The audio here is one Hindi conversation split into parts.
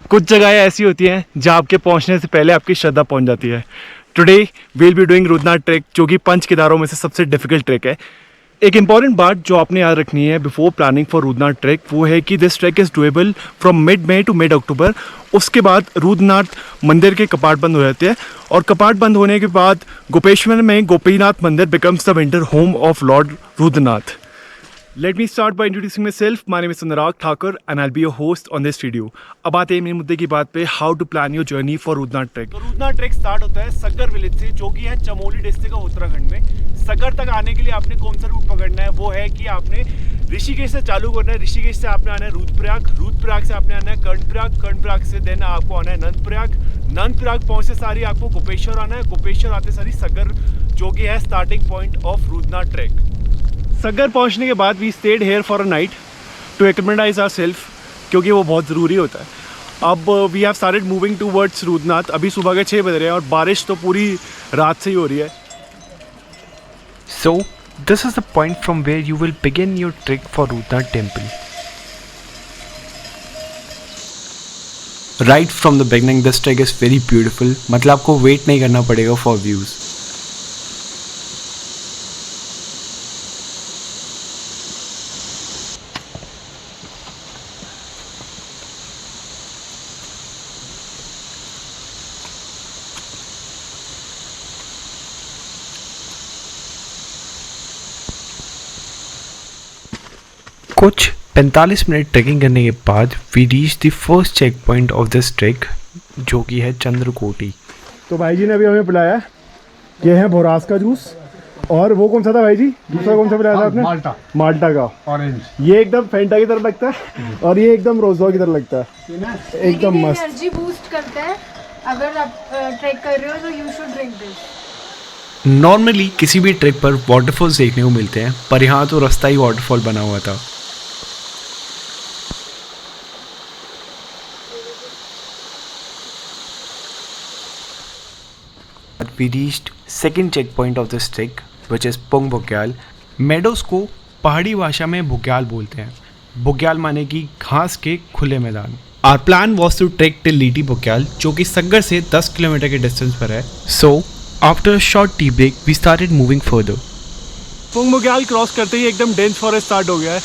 कुछ जगहें ऐसी होती हैं जहाँ आपके पहुँचने से पहले आपकी श्रद्धा पहुँच जाती है। Today will be doing Rudranath trek, जो कि 5 केदारों में से सबसे डिफिकल्ट ट्रैक है। एक इंपॉर्टेंट बात जो आपने याद रखनी है before planning for Rudranath track, वो है कि this track is doable from mid May to mid October. उसके बाद रुद्रनाथ मंदिर के कपाट बंद हो जाते हैं, और कपाट बंद होने के बाद गोपेश्वर में गोपीनाथ मंदिर becomes the winter home of Lord Rudranath. Let me start by introducing myself. My name is Anurag Thakur and I'll be your host on this video. अब आते हैं मेन मुद्दे की बात पे, how to plan your journey for Rudranath track. तो रुद्रनाथ ट्रैक स्टार्ट होता है सग्गर विलेज से, जो कि है चमोली डिस्ट्रिक्ट का उत्तराखंड में। सग्गर तक आने के लिए आपने कौन सा रूट पकड़ना है, वो है कि आपने ऋषिकेश से चालू करना है। ऋषिकेश से आपने आना है रुद्रप्रयाग, रुद्रप्रयाग से आपने आना है कर्णप्रयाग, कर्णप्रयाग से देन आपको आना है नंदप्रयाग, नंदप्रयाग पहुँचते सारी आपको गोपेश्वर आना है, गोपेश्वर आते सारी सग्गर, जो कि है starting point of Rudranath track. Sagar पहुंचने के बाद we stayed here for a night to acclimatize our self, क्योंकि वो बहुत ज़रूरी होता है। अब we have started moving towards Rudranath. अभी सुबह के 6 बज रहे हैं और बारिश तो पूरी रात से ही हो रही है। So, this is the point from where you will begin your trek for Rudnath temple. Right from the beginning, this trek is very beautiful. मतलब आपको wait नहीं करना पड़ेगा for views. कुछ 45 मिनट ट्रैकिंग करने के बाद we reach the first checkpoint of this trek, जो कि है चंद्रकोटी। तो भाई जी ने अभी हमें पिलाया, ये है भोरास का जूस, और वो कौन सा था भाई जी, दूसरा कौन सा पिलाया था आपने? माल्टा, माल्टा का ऑरेंज। ये एकदम फैंटा की तरह लगता है और ये एकदम रोजवा की तरह लगता है, एकदम मस्त। एनर्जी बूस्ट करता है। अगर आप ट्रैक कर रहे हो तो you should drink this. Normally किसी भी ट्रैक पर वाटरफॉल्स देखने को मिलते हैं, पर यहाँ तो रास्ता ही वाटरफॉल बना हुआ था। We reached second checkpoint of this trek, which is Pung Bugyal. Meadows को पहाड़ी भाषा में बुग्याल बोलते हैं। बुग्याल माने कि घास के खुले मैदान। Our plan was to trek till लीटी बुग्याल, जो कि सग्गर से 10 किलोमीटर के डिस्टेंस पर है। So, after a short tea break, we started moving further. Pung Bugyal cross करते ही एकदम डेंस फॉरेस्ट स्टार्ट हो गया है,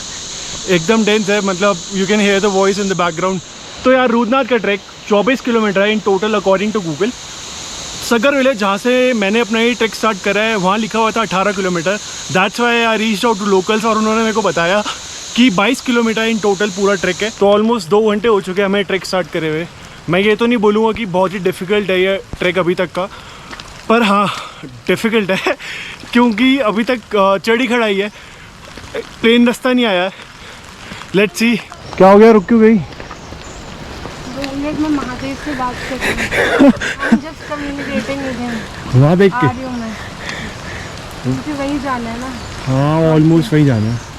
एकदम डेंस है, मतलब you can hear the voice in the background. तो यार रुद्रनाथ का ट्रैक 24 किलोमीटर है in total according to Google. Sagar village जहाँ से मैंने अपना ये ट्रैक स्टार्ट करा है, वहाँ लिखा हुआ था 18 kilometre. That's why I reached out to locals, और उन्होंने मेरे को बताया कि 22 किलोमीटर इन टोटल पूरा ट्रैक है। तो ऑलमोस्ट 2 घंटे हो चुके हैं हमें ट्रैक स्टार्ट करे हुए। मैं ये तो नहीं बोलूँगा कि बहुत ही डिफ़िकल्ट है ये ट्रैक अभी तक का, पर हाँ डिफ़िकल्ट है क्योंकि अभी तक चढ़ी खड़ाई है, प्लेन रास्ता नहीं आया है। लेट्स सी क्या हो गया, रुक क्यों गई? मैं महादेव से बात कर रही हूँ। Just communicating with him. वहाँ देख के आ रही हूँ मैं, मुझे वहीं जाना है ना। हाँ ऑलमोस्ट वहीं जाना है।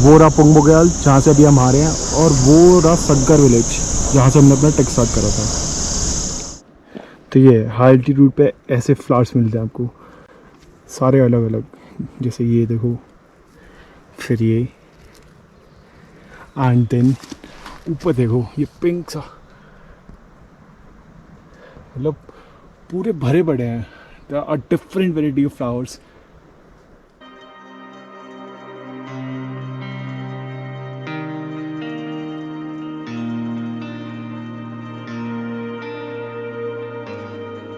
वो रहा पुंग बुग्याल जहाँ से अभी हम आ रहे हैं, और वो रहा सग्गर विलेज जहाँ से हमने अपना ट्रैक स्टार्ट करा था। तो ये हाई एल्टीट्यूड पे ऐसे फ्लावर्स मिलते हैं आपको, सारे अलग अलग, जैसे ये देखो, फिर ये, एंड देन ऊपर देखो ये पिंक सा, मतलब पूरे भरे पड़े हैं। There are different variety of flowers.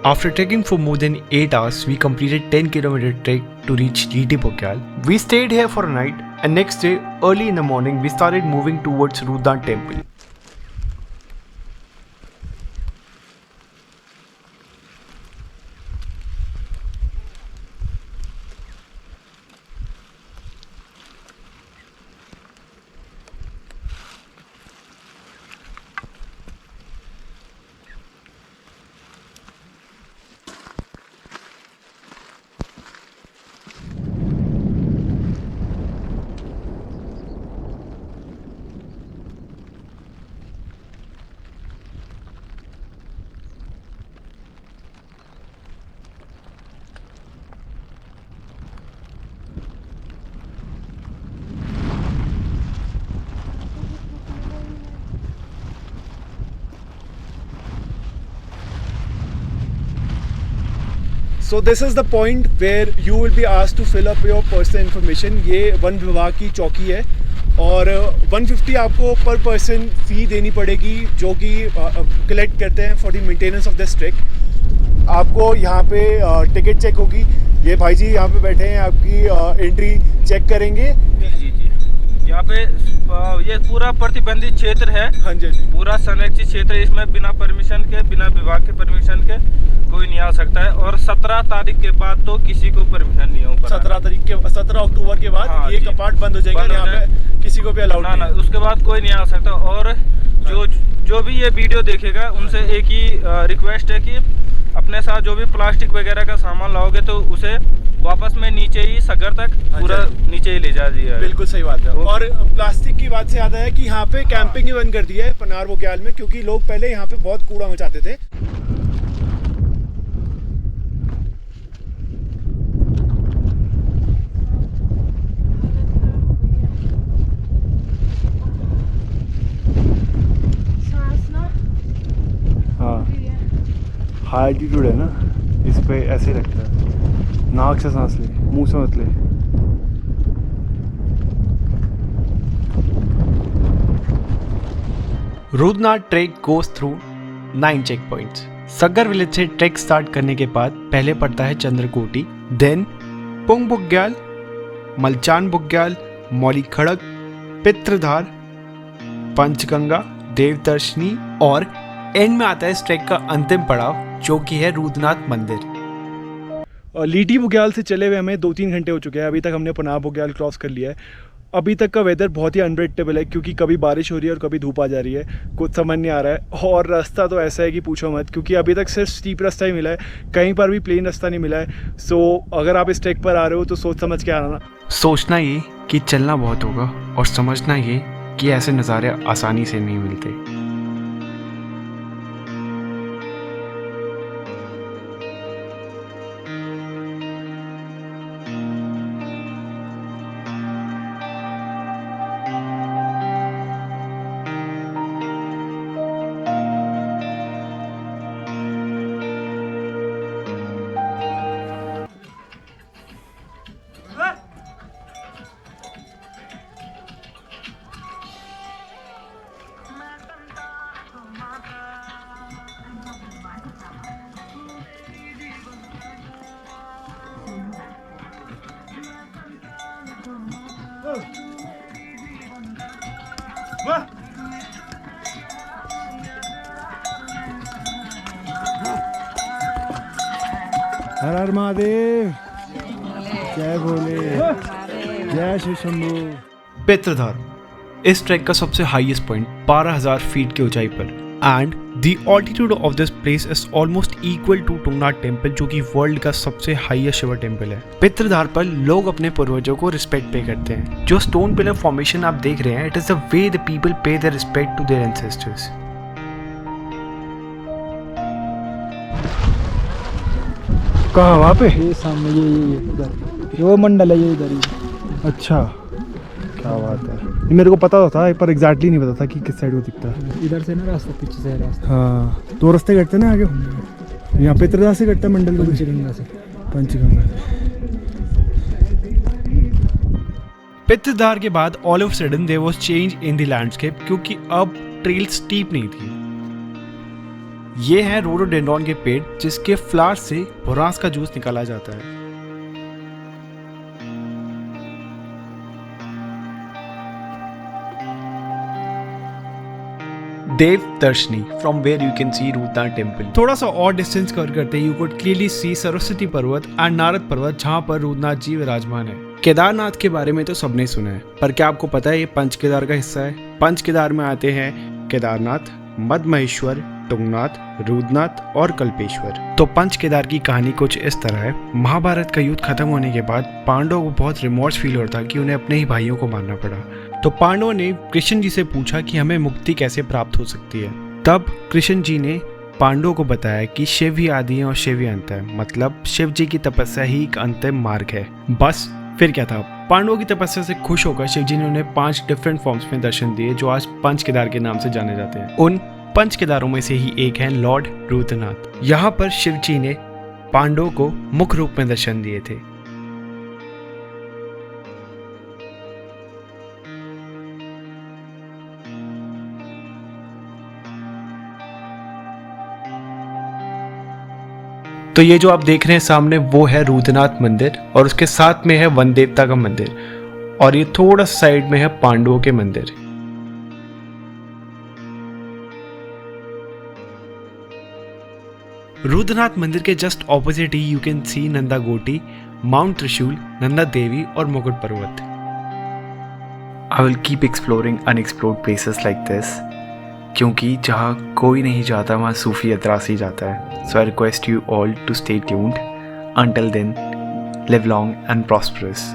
After trekking for more than 8 hours, we completed 10-kilometer trek to reach Liti Bugyal. We stayed here for a night, and next day, early in the morning, we started moving towards Rudan temple. So this is the point where you will be asked to fill up your personal information. ये वन विभाग की चौकी है और 150 आपको पर पर्सन फ़ी देनी पड़ेगी, जो कि कलेक्ट करते हैं for the maintenance of this track. आपको यहाँ पे टिकट चेक होगी। ये भाई जी यहाँ पे बैठे हैं, आपकी एंट्री चेक करेंगे। जी जी, यहाँ पे ये पूरा प्रतिबंधित क्षेत्र है। हाँ जी, हाँ जी। पूरा संरक्षित क्षेत्र है। इसमें बिना परमिशन के, बिना विभाग के परमिशन के कोई नहीं आ सकता है। और 17 तारीख के बाद तो किसी को परमिशन नहीं होगा। 17 अक्टूबर के बाद हाँ, ये जी। कपाट बंद हो जाएंगे। बंद हो यहाँ पे किसी को भी अलाउड ना नहीं है। उसके बाद कोई नहीं आ सकता। और जो भी ये वीडियो देखेगा उनसे एक ही रिक्वेस्ट है कि अपने साथ जो भी प्लास्टिक वगैरह का सामान लाओगे तो उसे वापस में नीचे ही सगर तक पूरा नीचे ही ले जा दिया। बिल्कुल सही बात है। और प्लास्टिक की बात से याद आया कि यहाँ पे कैंपिंग ही बंद कर दिया है पनार बुग्याल में, क्योंकि लोग पहले यहाँ पे बहुत कूड़ा मचाते थे। सांस ना हाँ, भी है। हाई एल्टीट्यूड है ना, इस पे ऐसे ही लगता है। नाक से सांस ले, मुंह से मत ले। Rudranath track goes through 9 check points. Sagar village से ट्रैक स्टार्ट करने के बाद पहले पड़ता है चंद्रकोटी, देन पुंग बुग्याल, मलचान बुग्याल, मौली खड़क, पितृधार, पंचगंगा, देवदर्शनी और एंड में आता है इस ट्रैक का अंतिम पड़ाव जो कि है रुद्रनाथ मंदिर। लीटी बुग्याल से चले हुए हमें 2-3 घंटे हो चुके हैं। अभी तक हमने पनार बुग्याल क्रॉस कर लिया है। अभी तक का वेदर बहुत ही अनप्रेडिक्टेबल है, क्योंकि कभी बारिश हो रही है और कभी धूप आ जा रही है, कुछ समझ नहीं आ रहा है। और रास्ता तो ऐसा है कि पूछो मत, क्योंकि अभी तक सिर्फ स्टीप रास्ता ही मिला है, कहीं पर भी प्लेन रास्ता नहीं मिला है। सो अगर आप इस ट्रैक पर आ रहे हो तो सोच समझ के आना। सोचना ये कि चलना बहुत होगा और समझना ये कि ऐसे नज़ारे आसानी से नहीं मिलते। हर हर महादेव, जय भोले, जय श्री शंभू। पितृधार इस ट्रैक का सबसे हाईएस्ट पॉइंट 12,000 फीट की ऊंचाई पर and the altitude of this place is almost equal to Tungnath temple जो कि वर्ल्ड का सबसे हाईएस्ट शिव टेम्पल है। पितृधार पर लोग अपने पूर्वजों को रिस्पेक्ट पे करते हैं। जो स्टोन पिलर फॉर्मेशन आप देख रहे हैं, it is the way the people pay their respect to their ancestors. कहाँ वहाँ पे? ये सामने ये इधर वो मंडल है, ये इधर ही। अच्छा, क्या बात है। ये मेरे को पता तो था, पर एग्जैक्टली नहीं पता था कि किस साइड को दिखता है। इधर से ना रास्ता, पीछे से है रास्ता। हाँ, 2 रास्ते कटते ना आगे। यहाँ पितृधार से कटता है मंडल को भी। पंचगंगा से। पंचगंगा। पितृधार के बाद all of sudden there was change in the landscape क्योंकि अब ट्रेल स्टीप नहीं थी। ये है रोडोडेंड्रॉन के पेड़ जिसके फ्लावर से भोरांस का जूस निकाला जाता है। Devdarshani from where you can see Rudranath temple. थोड़ा सा और डिस्टेंस कवर करते you could clearly see Saraswati Parvat and Narad पर्वत जहाँ पर रुद्रनाथ जी विराजमान है। केदारनाथ के बारे में तो सबने सुना है, पर क्या आपको पता है ये पंच केदार का हिस्सा है? पंच केदार में आते हैं केदारनाथ, मदमहेश्वर, तुंगनाथ, रुद्रनाथ और कल्पेश्वर। तो पंच केदार की कहानी कुछ इस तरह है। महाभारत का युद्ध खत्म होने के बाद पांडवों को बहुत रिमोर्स फील होता कि उन्हें अपने ही भाइयों को मारना पड़ा। तो पांडवों ने कृष्ण जी से पूछा कि हमें मुक्ति कैसे प्राप्त हो सकती है। तब कृष्ण जी ने पांडवों को बताया कि शिव ही आदि है और शिव ही अंत है, मतलब शिव जी की तपस्या ही एक अंतिम मार्ग है। बस फिर क्या था, पांडवों की तपस्या से खुश होकर शिव जी ने उन्हें 5 डिफरेंट फॉर्म्स में दर्शन दिए जो आज पंच केदार के नाम से जाने जाते हैं। उन पंच केदारों में से ही एक है लॉर्ड रुद्रनाथ। यहाँ पर शिव जी ने पांडवों को मुख्य रूप में दर्शन दिए थे। तो ये जो आप देख रहे हैं सामने वो है रुद्रनाथ मंदिर और उसके साथ में है वन देवता का मंदिर और ये थोड़ा साइड में है पांडवों के मंदिर। रुद्रनाथ मंदिर के just opposite he you can सी नंदा गोटी, माउंट त्रिशूल, नंदा देवी और मुकुट पर्वत। I will keep exploring unexplored places like this, क्योंकि जहाँ कोई नहीं जाता वहाँ सूफी अतरासी जाता है। So I request you all to stay tuned. Until then, live long and prosperous.